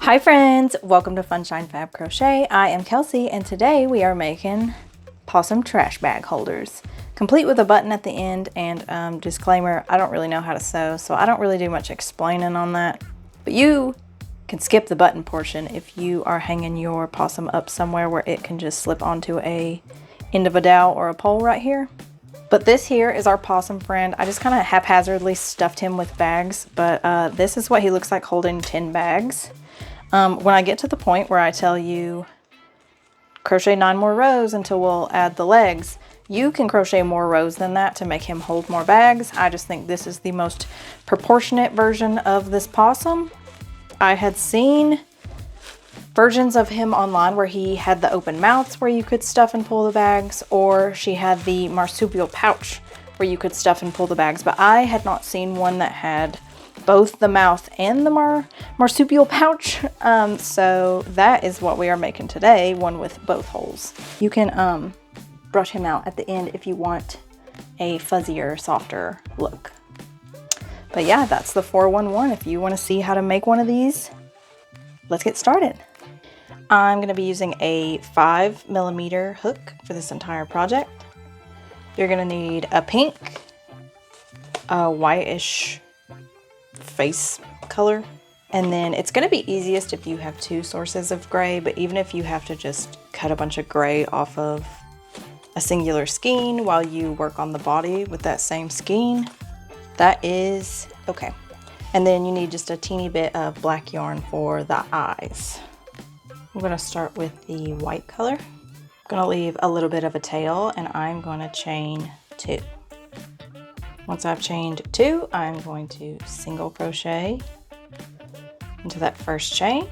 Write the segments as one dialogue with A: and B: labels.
A: Hi friends, welcome to Funshine Fab Crochet. I am Kelsey and today we are making possum trash bag holders, complete with a button at the end. And disclaimer, I don't really know how to sew, so I don't really do much explaining on that. But you can skip the button portion if you are hanging your possum up somewhere where it can just slip onto a end of a dowel or a pole right here. But this here is our possum friend. I just kind of haphazardly stuffed him with bags, but this is what he looks like holding 10 bags. When I get to the point where I tell you crochet 9 more rows until we'll add the legs, you can crochet more rows than that to make him hold more bags. I just think this is the most proportionate version of this possum. I had seen versions of him online where he had the open mouths where you could stuff and pull the bags, or she had the marsupial pouch where you could stuff and pull the bags, but I had not seen one that had both the mouth and the marsupial pouch. So that is what we are making today, one with both holes. You can brush him out at the end if you want a fuzzier, softer look. But yeah, that's the 411. If you want to see how to make one of these, let's get started. I'm going to be using a 5mm hook for this entire project. You're going to need a pink, a whitish face color, and then it's going to be easiest if you have 2 sources of gray, but even if you have to just cut a bunch of gray off of a singular skein while you work on the body with that same skein, that is okay. And then you need just a teeny bit of black yarn for the eyes. I'm going to start with the white color. I'm going to leave a little bit of a tail and I'm going to chain 2. Once I've chained 2, I'm going to single crochet into that first chain,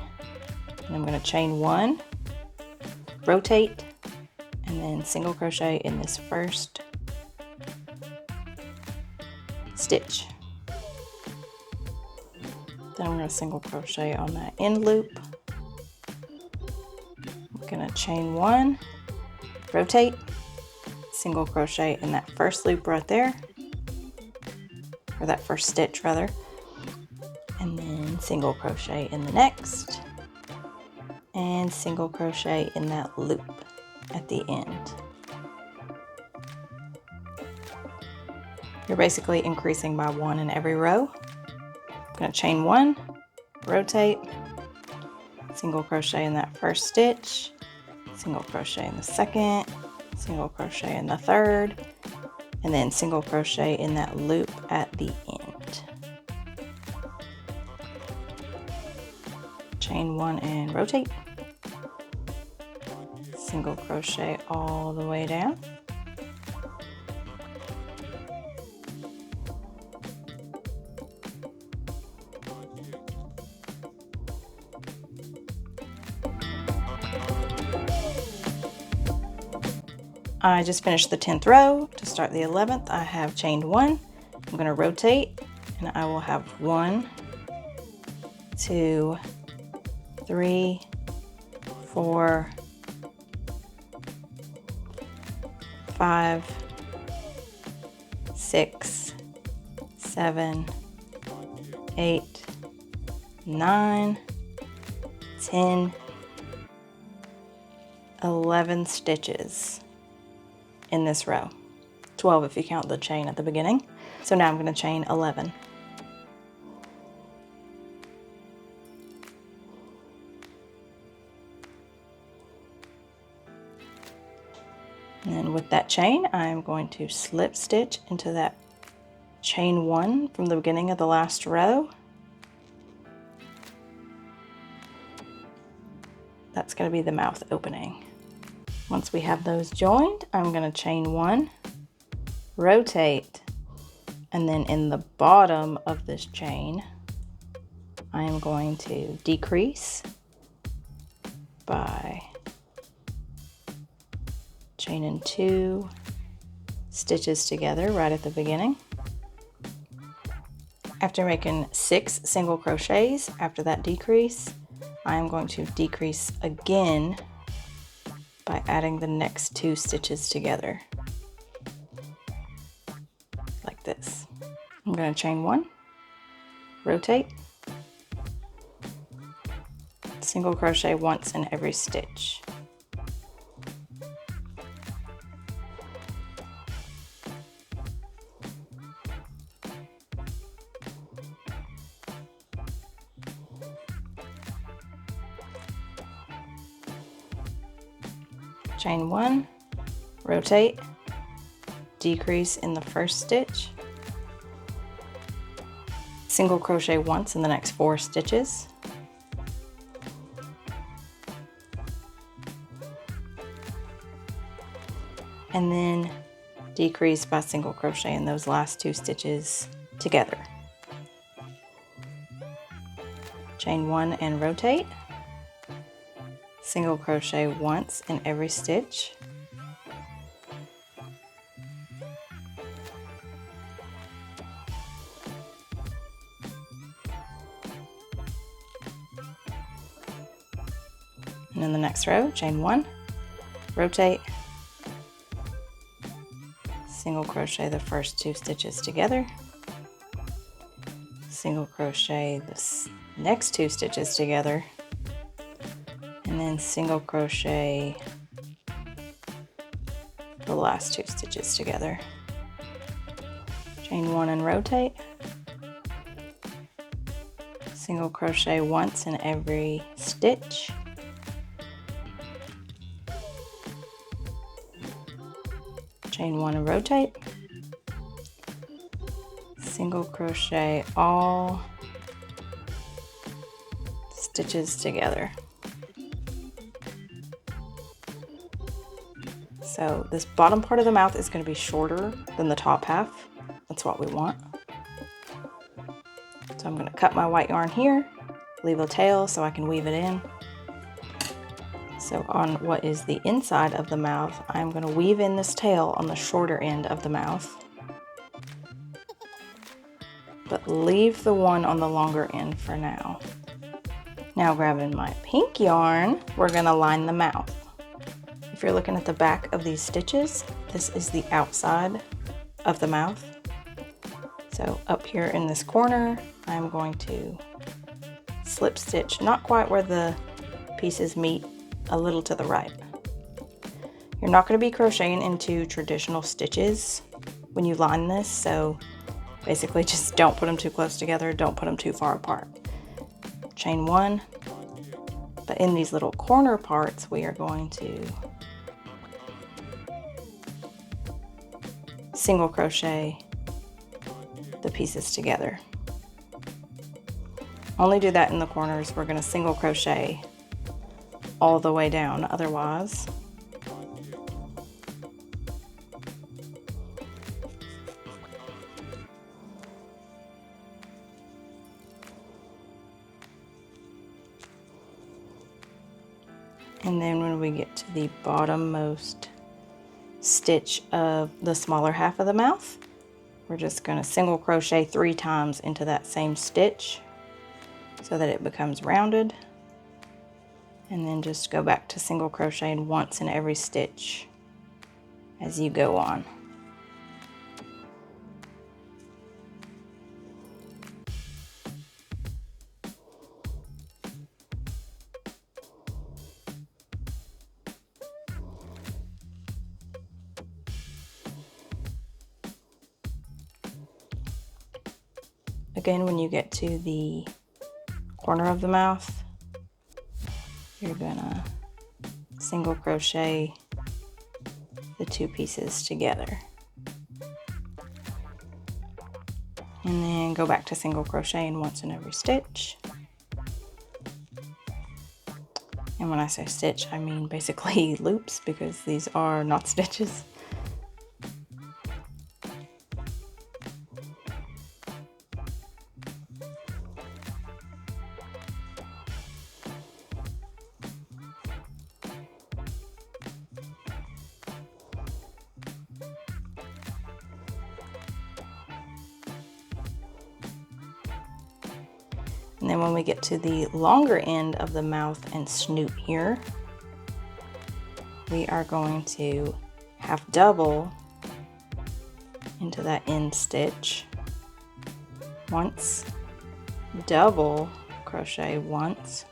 A: and I'm going to chain 1, rotate, and then single crochet in this first stitch. Then I'm going to single crochet on that end loop. I'm going to chain 1, rotate, single crochet in that first loop right there, or that first stitch rather, and then single crochet in the next, and single crochet in that loop at the end. You're basically increasing by 1 in every row. I'm going to chain 1, rotate, single crochet in that first stitch, single crochet in the second, single crochet in the third, and then single crochet in that loop at the end. Chain 1 and rotate. Single crochet all the way down. I just finished the 10th row. To start the 11th, I have chained 1. I'm going to rotate, and I will have 1, 2, 3, 4, 5, 6, 7, 8, 9, 10, 11 stitches in this row. 12 if you count the chain at the beginning. So now I'm going to chain 11. And then with that chain, I'm going to slip stitch into that chain 1 from the beginning of the last row. That's going to be the mouth opening. Once we have those joined, I'm going to chain 1, rotate, and then in the bottom of this chain, I am going to decrease by chaining 2 stitches together right at the beginning. After making 6 single crochets after that decrease, I am going to decrease again by adding the next 2 stitches together, like this. I'm going to chain 1, rotate, single crochet once in every stitch. Chain 1, rotate, decrease in the first stitch, single crochet once in the next 4 stitches, and then decrease by single crochet in those last 2 stitches together. Chain 1 and rotate, single crochet once in every stitch, and in the next row, chain 1, rotate, single crochet the first 2 stitches together, single crochet the next 2 stitches together, and then single crochet the last 2 stitches together. Chain 1 and rotate, single crochet once in every stitch, chain 1 and rotate, single crochet all stitches together. So this bottom part of the mouth is going to be shorter than the top half. That's what we want. So I'm going to cut my white yarn here, leave a tail so I can weave it in. So on what is the inside of the mouth, I'm going to weave in this tail on the shorter end of the mouth, but leave the one on the longer end for now. Now grabbing my pink yarn, we're going to line the mouth. If you're looking at the back of these stitches, this is the outside of the mouth. So up here in this corner, I'm going to slip stitch, not quite where the pieces meet, a little to the right. You're not going to be crocheting into traditional stitches when you line this, so basically just don't put them too close together, don't put them too far apart. Chain 1, but in these little corner parts, we are going to single crochet the pieces together. Only do that in the corners. We're going to single crochet all the way down otherwise. And then when we get to the bottommost stitch of the smaller half of the mouth, we're just going to single crochet 3 times into that same stitch so that it becomes rounded, and then just go back to single crocheting once in every stitch as you go on. Again, when you get to the corner of the mouth, you're gonna single crochet the 2 pieces together. And then go back to single crocheting once in every stitch. And when I say stitch, I mean basically loops, because these are not stitches. And then when we get to the longer end of the mouth and snoot here, we are going to half double into that end stitch once, double crochet once,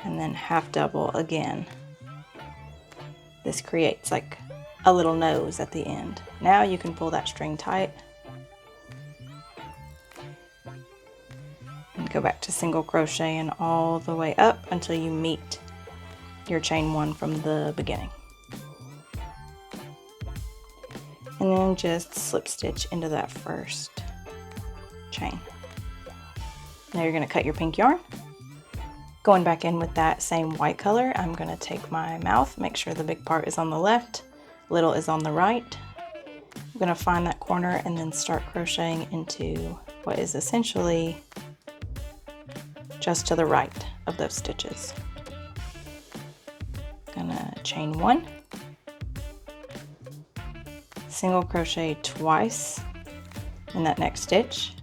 A: and then half double again. This creates like a little nose at the end. Now you can pull that string tight and go back to single crocheting all the way up until you meet your chain 1 from the beginning. And then just slip stitch into that first chain. Now you're going to cut your pink yarn. Going back in with that same white color, I'm going to take my mouth, make sure the big part is on the left, little is on the right. I'm going to find that corner and then start crocheting into what is essentially just to the right of those stitches. Gonna chain 1, single crochet twice in that next stitch,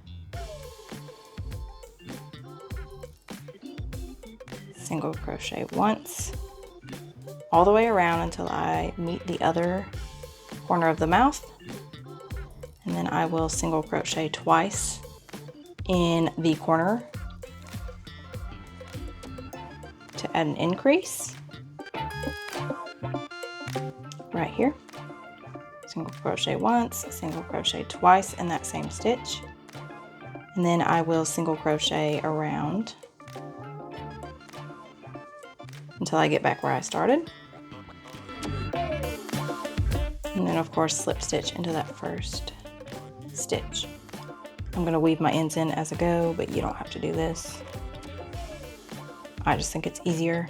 A: single crochet once, all the way around until I meet the other corner of the mouth, and then I will single crochet twice in the corner to add an increase right here. Single crochet once, single crochet twice in that same stitch, and then I will single crochet around until I get back where I started, and then of course slip stitch into that first stitch. I'm going to weave my ends in as I go, but you don't have to do this. I just think it's easier.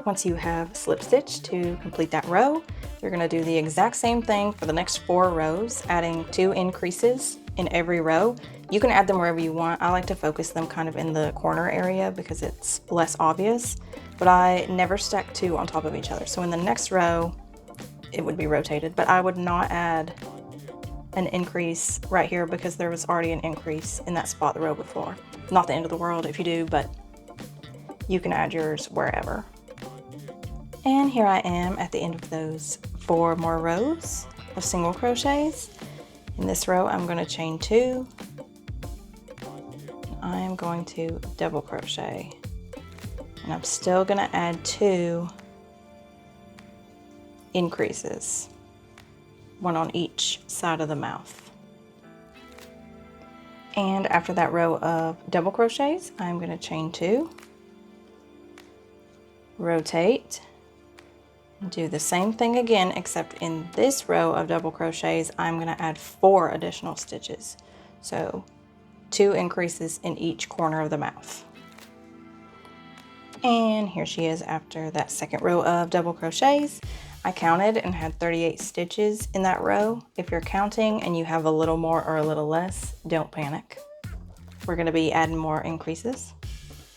A: Once you have slip stitch to complete that row, you're going to do the exact same thing for the next 4 rows, adding 2 increases in every row. You can add them wherever you want. I like to focus them kind of in the corner area because it's less obvious, but I never stack 2 on top of each other. So in the next row, it would be rotated, but I would not add an increase right here because there was already an increase in that spot the row before. Not the end of the world if you do, but you can add yours wherever. And here I am at the end of those 4 more rows of single crochets. In this row, I'm going to chain 2. I am going to double crochet, and I'm still going to add 2 increases, 1 on each side of the mouth. And after that row of double crochets, I'm going to chain 2, rotate, and do the same thing again, except in this row of double crochets, I'm going to add 4 additional stitches. So 2 increases in each corner of the mouth. And here she is after that second row of double crochets. I counted and had 38 stitches in that row. If you're counting and you have a little more or a little less, don't panic. We're going to be adding more increases.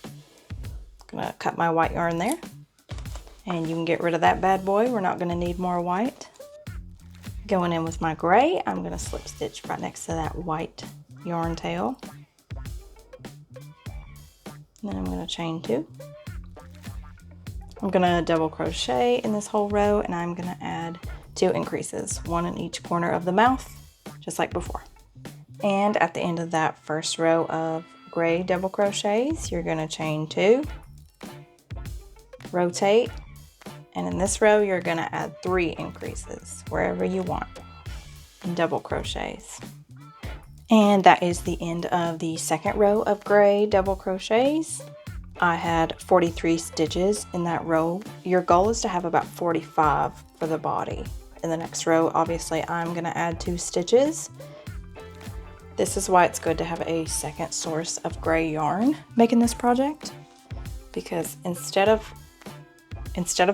A: I'm going to cut my white yarn there, and you can get rid of that bad boy. We're not going to need more white. Going in with my gray, I'm going to slip stitch right next to that white yarn tail. And then I'm going to chain 2. I'm going to double crochet in this whole row, and I'm going to add 2 increases, 1 in each corner of the mouth, just like before. And at the end of that first row of gray double crochets, you're going to chain 2, rotate, and in this row you're going to add 3 increases wherever you want in double crochets. And that is the end of the second row of gray double crochets. I had 43 stitches in that row. Your goal is to have about 45 for the body. In the next row, obviously, I'm going to add 2 stitches. This is why it's good to have a second source of gray yarn making this project, because instead of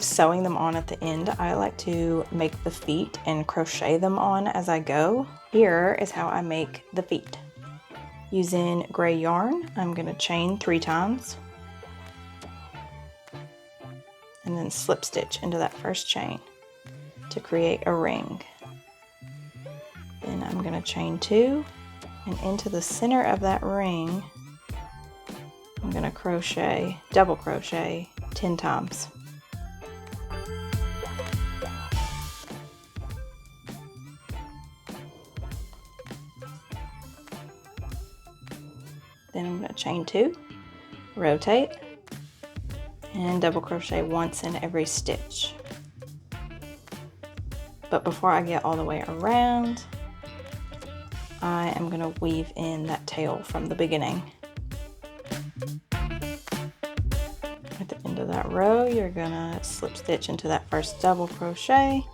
A: sewing them on at the end, I like to make the feet and crochet them on as I go. Here is how I make the feet. Using gray yarn, I'm going to chain 3 times. And then slip stitch into that first chain to create a ring. Then I'm going to chain 2, and into the center of that ring I'm going to crochet, double crochet 10 times. Then I'm going to chain 2, rotate, and double crochet once in every stitch. But before I get all the way around, I am going to weave in that tail from the beginning. At the end of that row, you're going to slip stitch into that first double crochet.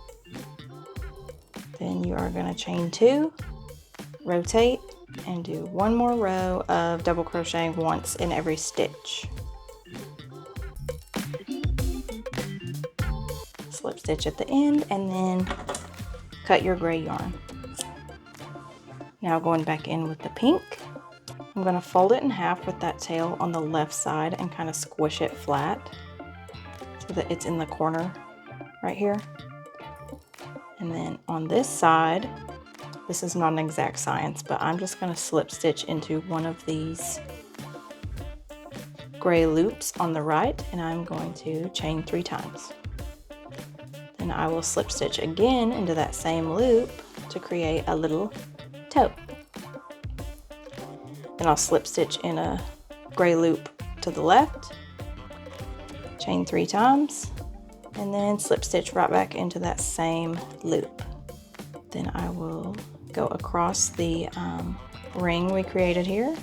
A: Then you are going to chain 2, rotate, and do one more row of double crocheting once in every stitch. Slip stitch at the end and then cut your gray yarn. Now going back in with the pink, I'm going to fold it in half with that tail on the left side and kind of squish it flat so that it's in the corner right here. And then on this side, this is not an exact science, but I'm just going to slip stitch into one of these gray loops on the right, and I'm going to chain 3 times. Then I will slip stitch again into that same loop to create a little toe. Then I'll slip stitch in a gray loop to the left, chain 3 times, and then slip stitch right back into that same loop. Then I will go across the ring we created here,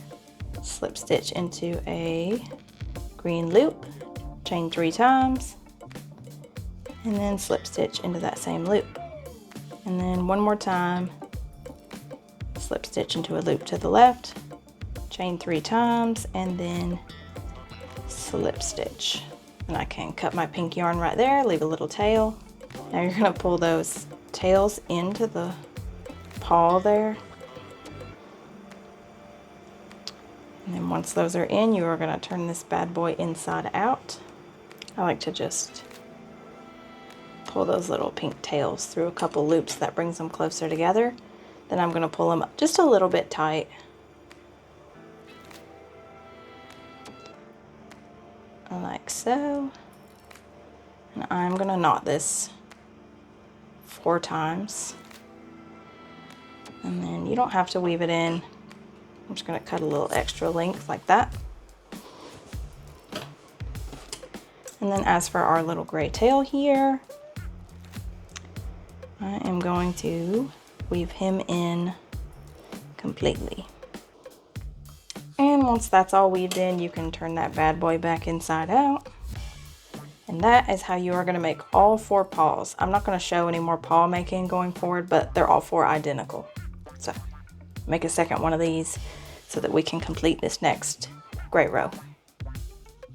A: slip stitch into a green loop, chain 3 times, and then slip stitch into that same loop. And then one more time, slip stitch into a loop to the left, chain 3 times, and then slip stitch. And I can cut my pink yarn right there, leave a little tail. Now you're going to pull those tails into the paw there. And then once those are in, you are going to turn this bad boy inside out. I like to just pull those little pink tails through a couple loops. That brings them closer together. Then I'm going to pull them up just a little bit tight. Like so. And I'm going to knot this 4 times. And then you don't have to weave it in. I'm just going to cut a little extra length like that. And then as for our little gray tail here, I am going to weave him in completely. And once that's all weaved in, you can turn that bad boy back inside out. And that is how you are going to make all 4 paws. I'm not going to show any more paw making going forward, but they're all 4 identical. So make a second one of these so that we can complete this next gray row.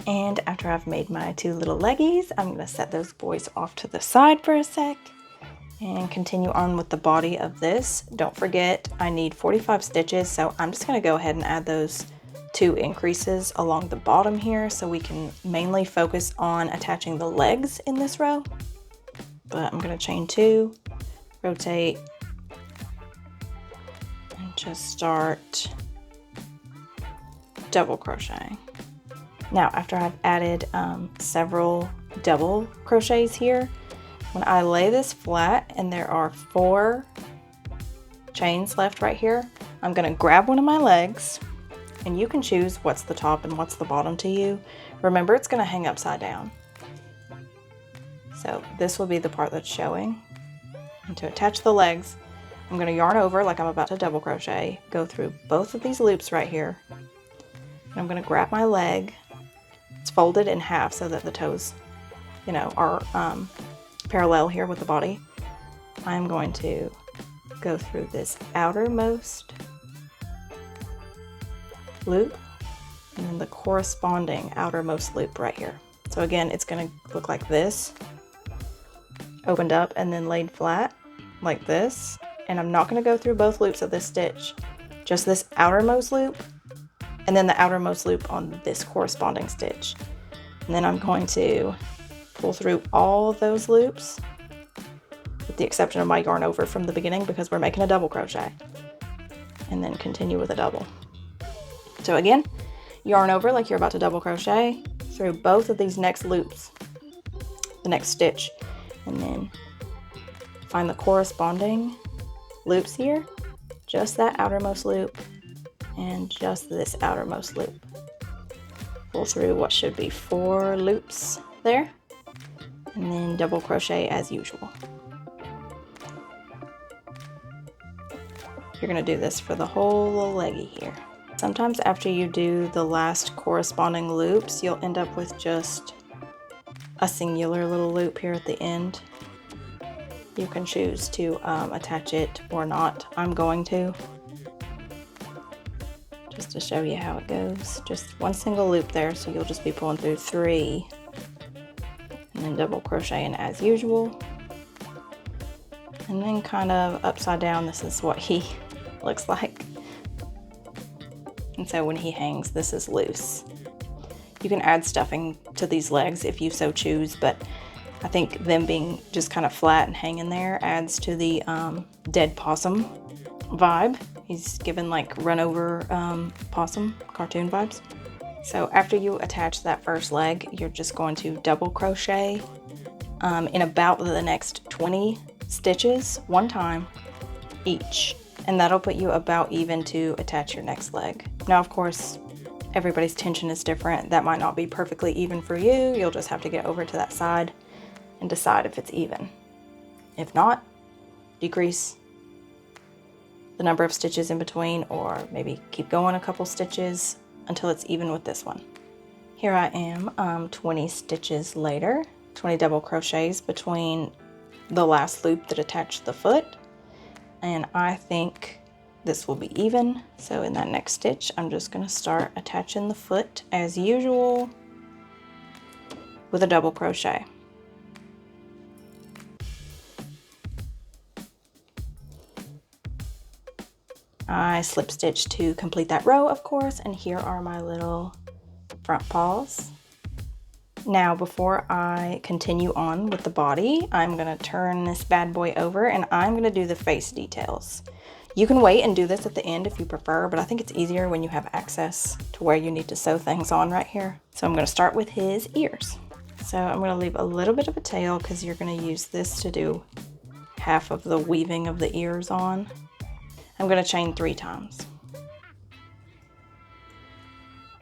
A: And after I've made my 2 little leggies, I'm going to set those boys off to the side for a sec and continue on with the body of this. Don't forget, I need 45 stitches, so I'm just going to go ahead and add those 2 increases along the bottom here so we can mainly focus on attaching the legs in this row. But I'm going to chain 2, rotate, and just start double crocheting. Now, after I've added several double crochets here, when I lay this flat and there are 4 chains left right here, I'm going to grab one of my legs, and you can choose what's the top and what's the bottom to you. Remember, it's going to hang upside down. So this will be the part that's showing. And to attach the legs, I'm going to yarn over like I'm about to double crochet, go through both of these loops right here. And I'm going to grab my leg. It's folded in half so that the toes, you know, are parallel here with the body. I'm going to go through this outermost loop and then the corresponding outermost loop right here. So again, it's going to look like this, opened up and then laid flat like this. And I'm not going to go through both loops of this stitch, just this outermost loop and then the outermost loop on this corresponding stitch. And then I'm going to pull through all those loops with the exception of my yarn over from the beginning because we're making a double crochet, and then continue with a double. So again, yarn over like you're about to double crochet through both of these next loops, the next stitch, and then find the corresponding loops here, just that outermost loop and just this outermost loop. pull through what should be 4 loops there, and then double crochet as usual. You're going to do this for the whole little leggy here. Sometimes after you do the last corresponding loops, you'll end up with just a singular little loop here at the end. You can choose to attach it or not. I'm going to, just to show you how it goes. Just one single loop there, so you'll just be pulling through 3 and then double crocheting as usual. And then kind of upside down, this is what he looks like. And so when he hangs, this is loose. You can add stuffing to these legs if you so choose, but I think them being just kind of flat and hanging there adds to the dead possum vibe. He's given like run over possum cartoon vibes. So after you attach that first leg, you're just going to double crochet in about the next 20 stitches one time each. And that'll put you about even to attach your next leg. Now, of course, everybody's tension is different. That might not be perfectly even for you. You'll just have to get over to that side and decide if it's even. If not, decrease the number of stitches in between, or maybe keep going a couple stitches until it's even with this one. Here I am 20 stitches later, 20 double crochets between the last loop that attached the foot. And I think this will be even. So in that next stitch, I'm just going to start attaching the foot as usual with a double crochet. I slip stitch to complete that row, of course, and here are my little front paws. Now, before I continue on with the body, I'm gonna turn this bad boy over and I'm gonna do the face details. You can wait and do this at the end if you prefer, but I think it's easier when you have access to where you need to sew things on right here. So I'm gonna start with his ears. So I'm gonna leave a little bit of a tail because you're gonna use this to do half of the weaving of the ears on. I'm gonna chain 3 times.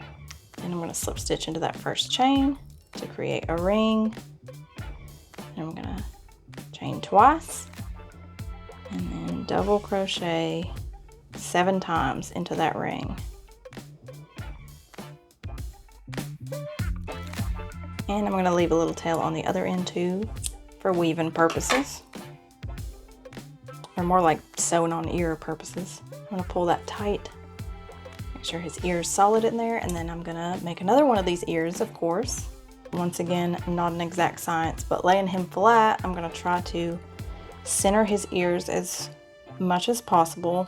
A: And I'm gonna slip stitch into that first chain to create a ring. And I'm gonna chain twice and then double crochet 7 times into that ring. And I'm gonna leave a little tail on the other end too for weaving purposes, or more like sewing on ear purposes. I'm gonna pull that tight, make sure his ear is solid in there, and then I'm gonna make another one of these ears, of course. Once again, not an exact science, but laying him flat, I'm gonna try to center his ears as much as possible.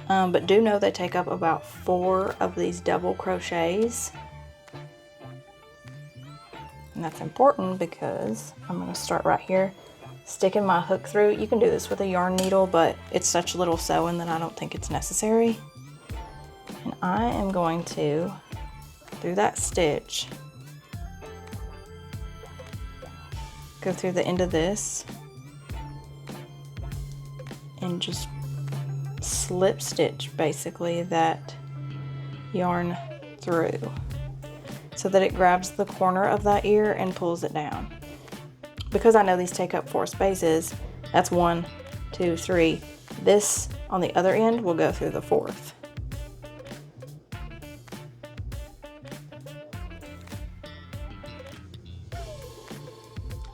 A: But do know they take up about 4 of these double crochets. And that's important because I'm gonna start right here, sticking my hook through. You can do this with a yarn needle, but it's such little sewing that I don't think it's necessary. And I am going to, through that stitch, go through the end of this and just slip stitch basically that yarn through so that it grabs the corner of that ear and pulls it down. Because I know these take up 4 spaces, that's 1, 2, 3. This on the other end will go through the 4th.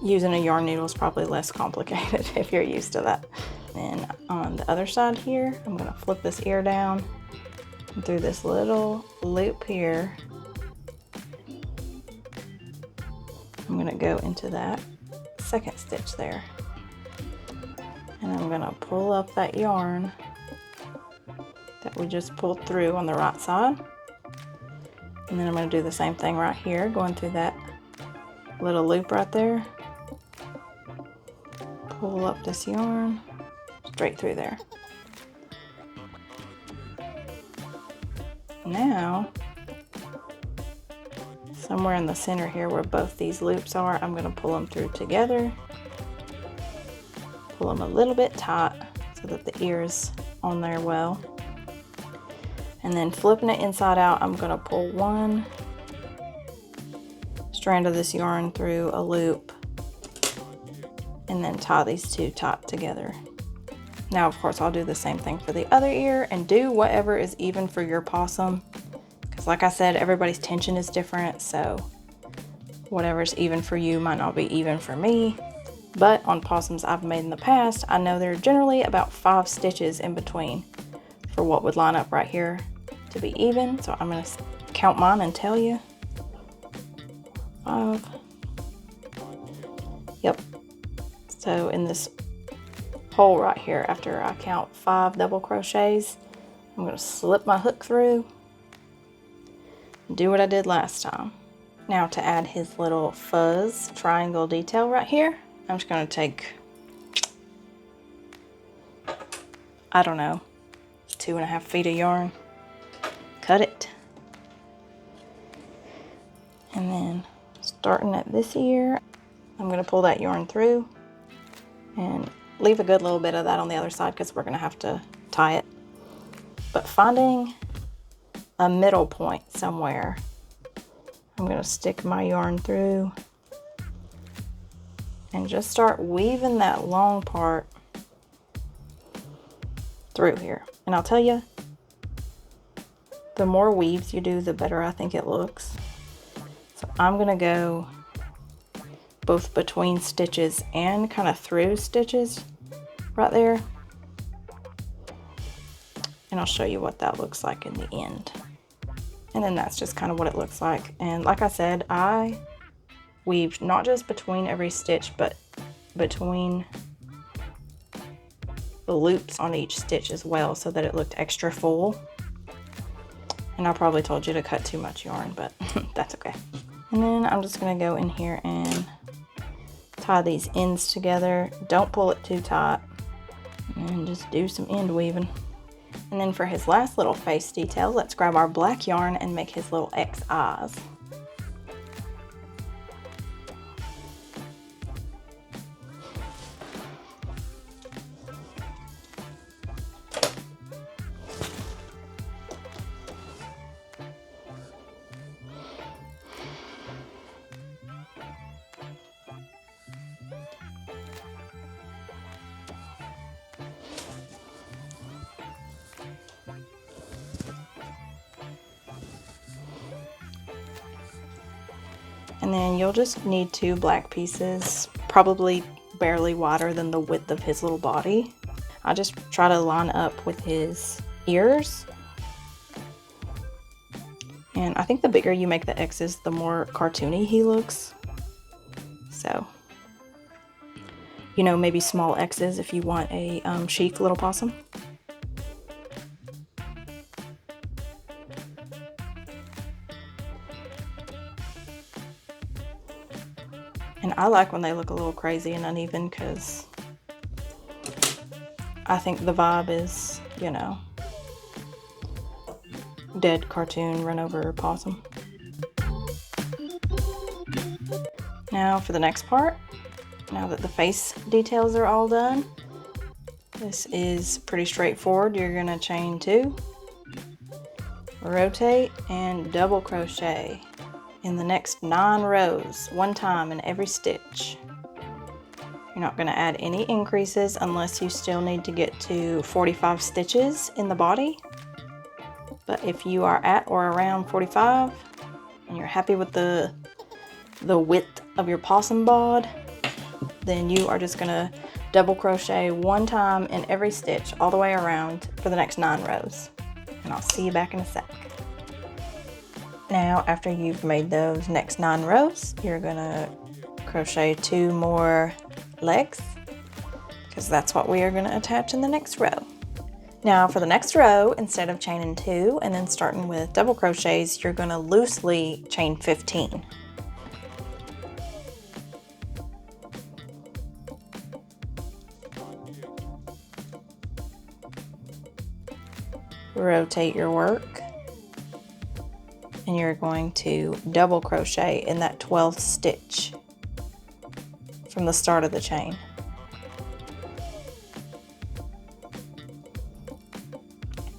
A: Using a yarn needle is probably less complicated if you're used to that. And on the other side here, I'm gonna flip this ear down and through this little loop here. I'm gonna go into that second stitch there. And I'm gonna pull up that yarn that we just pulled through on the right side. And then I'm gonna do the same thing right here, going through that little loop right there. Pull up this yarn straight through there. Now, somewhere in the center here where both these loops are, I'm going to pull them through together. Pull them a little bit tight so that the ear is on there well. And then flipping it inside out, I'm going to pull one strand of this yarn through a loop and then tie these two taut together. Now, of course, I'll do the same thing for the other ear and do whatever is even for your possum. Because like I said, everybody's tension is different, so whatever's even for you might not be even for me. But on possums I've made in the past, I know there are generally about 5 stitches in between for what would line up right here to be even. So I'm going to count mine and tell you. 5. Yep. So in this hole right here, after I count 5 double crochets, I'm going to slip my hook through and do what I did last time. Now to add his little fuzz triangle detail right here, I'm just going to take, I don't know, 2.5 feet of yarn, cut it, and then starting at this ear, I'm going to pull that yarn through and leave a good little bit of that on the other side because we're going to have to tie it. But finding a middle point somewhere, I'm going to stick my yarn through and just start weaving that long part through here. And I'll tell you, the more weaves you do, the better I think it looks. So I'm going to go both between stitches and kind of through stitches right there. And I'll show you what that looks like in the end. And then that's just kind of what it looks like. And like I said, I weaved not just between every stitch, but between the loops on each stitch as well, so that it looked extra full. And I probably told you to cut too much yarn, but that's okay. And then I'm just going to go in here and tie these ends together. Don't pull it too tight, and just do some end weaving. And then for his last little face detail, let's grab our black yarn and make his little X eyes. And then you'll just need 2 black pieces, probably barely wider than the width of his little body. I just try to line up with his ears. And I think the bigger you make the X's, the more cartoony he looks. So, you know, maybe small X's if you want a chic little possum. And I like when they look a little crazy and uneven because I think the vibe is, you know, dead cartoon run over possum. Now for the next part, now that the face details are all done, this is pretty straightforward. You're going to chain 2, rotate, and double crochet in the next 9 rows, 1 time in every stitch. You're not going to add any increases unless you still need to get to 45 stitches in the body. But if you are at or around 45 and you're happy with the width of your possum bod, then you are just going to double crochet 1 time in every stitch all the way around for the next 9 rows. And I'll see you back in a sec. Now, after you've made those next 9 rows, you're gonna crochet 2 more legs, because that's what we are gonna attach in the next row. Now for the next row, instead of chaining 2 and then starting with double crochets, you're gonna loosely chain 15. Rotate your work. And you're going to double crochet in that 12th stitch from the start of the chain.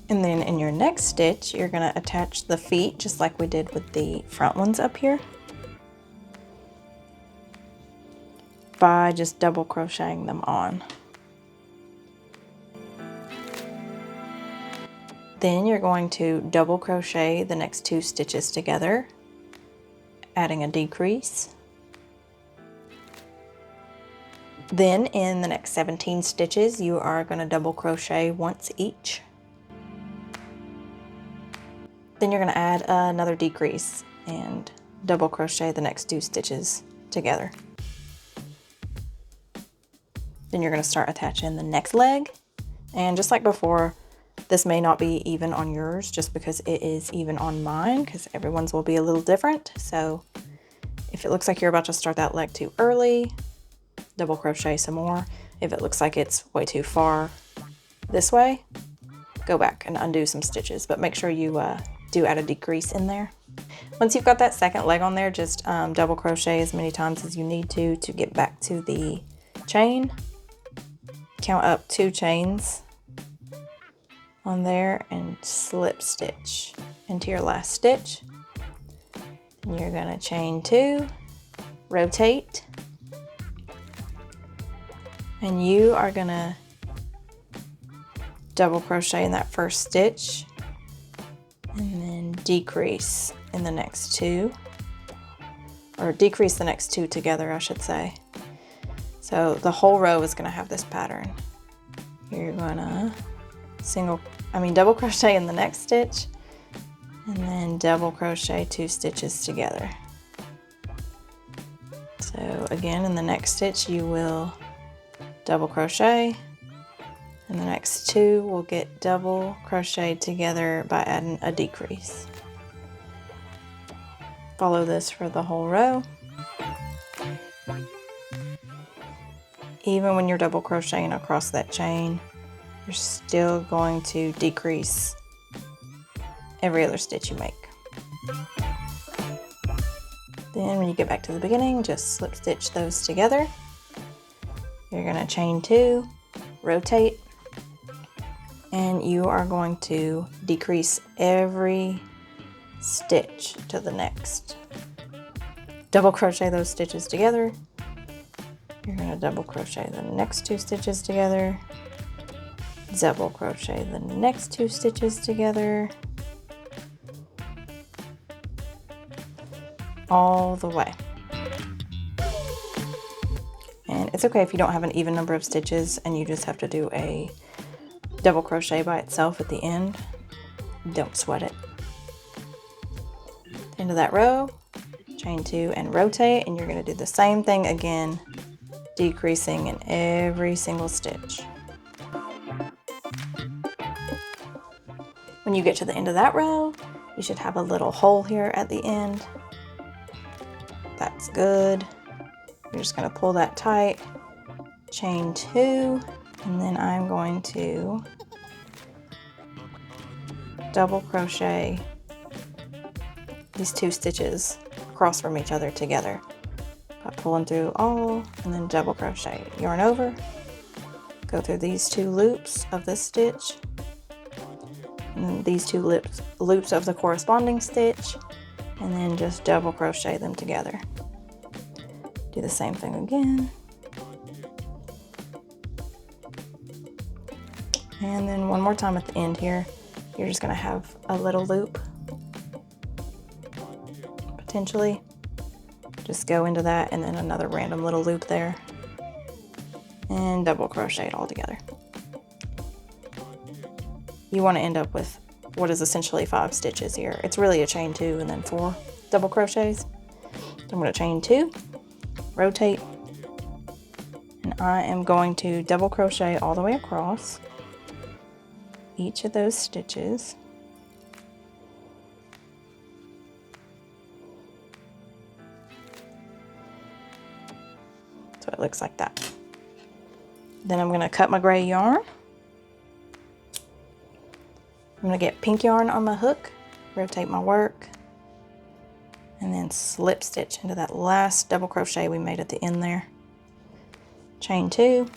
A: And then in your next stitch, you're going to attach the feet just like we did with the front ones up here by just double crocheting them on. Then you're going to double crochet the next 2 stitches together, adding a decrease. Then in the next 17 stitches, you are going to double crochet once each. Then you're going to add another decrease and double crochet the next 2 stitches together. Then you're going to start attaching the next leg. And just like before, this may not be even on yours just because it is even on mine, because everyone's will be a little different. So if it looks like you're about to start that leg too early, double crochet some more. If it looks like it's way too far this way, go back and undo some stitches, but make sure you do add a decrease in there. Once you've got that second leg on there, just double crochet as many times as you need to get back to the chain. Count up 2 chains on there and slip stitch into your last stitch. And you're going to chain 2, rotate, and you are going to double crochet in that first stitch and then decrease in the next 2, or decrease the next 2 together, I should say. So the whole row is going to have this pattern. You're going to double crochet in the next stitch and then double crochet 2 stitches together. So again, in the next stitch you will double crochet, and the next 2 will get double crocheted together by adding a decrease. Follow this for the whole row. Even when you're double crocheting across that chain, you're still going to decrease every other stitch you make. Then when you get back to the beginning, just slip stitch those together. You're going to chain 2, rotate, and you are going to decrease every stitch to the next. Double crochet those stitches together. You're going to double crochet the next 2 stitches together, double crochet the next 2 stitches together, all the way. And it's okay if you don't have an even number of stitches and you just have to do a double crochet by itself at the end. Don't sweat it. End of that row, chain 2 and rotate, and you're going to do the same thing again, decreasing in every single stitch. When you get to the end of that row, you should have a little hole here at the end. That's good. You're just going to pull that tight, chain 2, and then I'm going to double crochet these 2 stitches across from each other together by pulling through all and then double crochet. Yarn over, go through these 2 loops of this stitch and then these 2 loops of the corresponding stitch, and then just double crochet them together. Do the same thing again. And then one more time at the end here, you're just going to have a little loop. Potentially. Just go into that and then another random little loop there. And double crochet it all together. You want to end up with what is essentially 5 stitches here. It's really a chain 2 and then 4 double crochets. So I'm going to chain 2, rotate, and I am going to double crochet all the way across each of those stitches. So it looks like that. Then I'm going to cut my gray yarn. I'm going to get pink yarn on my hook, rotate my work, and then slip stitch into that last double crochet we made at the end there. Chain 2.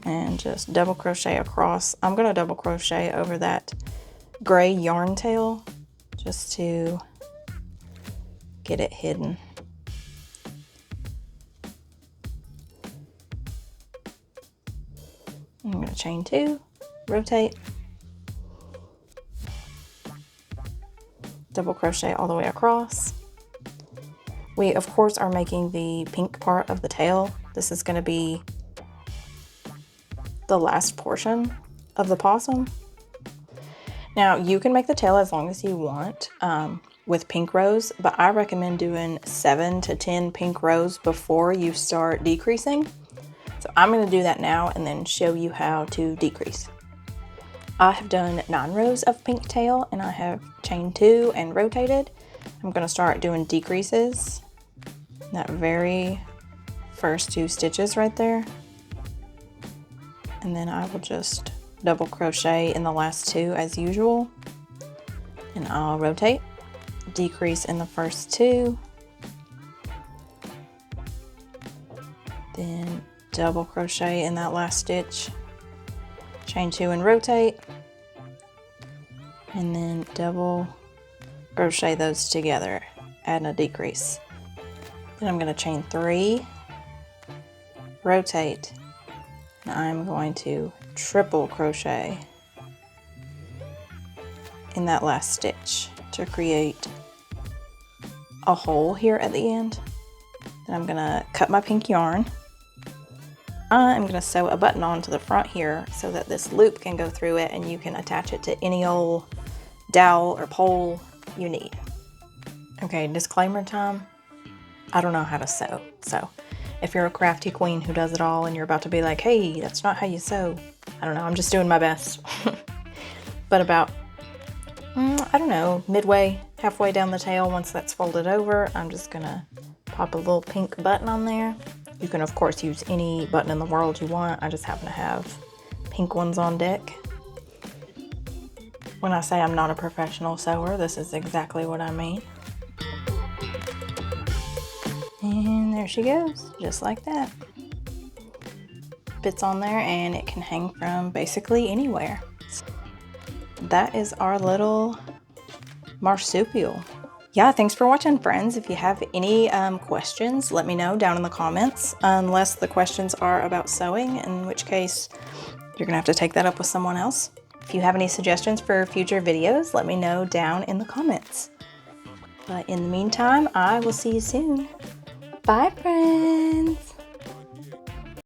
A: and just double crochet across. I'm going to double crochet over that gray yarn tail just to get it hidden. I'm going to chain 2, rotate, double crochet all the way across. We of course are making the pink part of the tail. This is going to be the last portion of the possum. Now you can make the tail as long as you want with pink rows, but I recommend doing 7 to 10 pink rows before you start decreasing. So I'm going to do that now and then show you how to decrease. I have done 9 rows of pink tail and I have chained 2 and rotated. I'm going to start doing decreases. That very first 2 stitches right there. And then I will just double crochet in the last 2 as usual. And I'll rotate, decrease in the first 2. Then double crochet in that last stitch, chain 2 and rotate, and then double crochet those together, adding a decrease. Then I'm going to chain 3, rotate, and I'm going to triple crochet in that last stitch to create a hole here at the end. Then I'm going to cut my pink yarn. I'm going to sew a button onto the front here so that this loop can go through it and you can attach it to any old dowel or pole you need. Okay, disclaimer time. I don't know how to sew, so if you're a crafty queen who does it all and you're about to be like, hey, that's not how you sew, I don't know, I'm just doing my best. But about, I don't know, midway, halfway down the tail, once that's folded over, I'm just going to pop a little pink button on there. You can, of course, use any button in the world you want. I just happen to have pink ones on deck. When I say I'm not a professional sewer, this is exactly what I mean. And there she goes, just like that. Fits on there and it can hang from basically anywhere. That is our little marsupial. Yeah, thanks for watching, friends. If you have any questions, let me know down in the comments, unless the questions are about sewing, in which case you're gonna have to take that up with someone else. If you have any suggestions for future videos, let me know down in the comments. But in the meantime, I will see you soon. Bye, friends.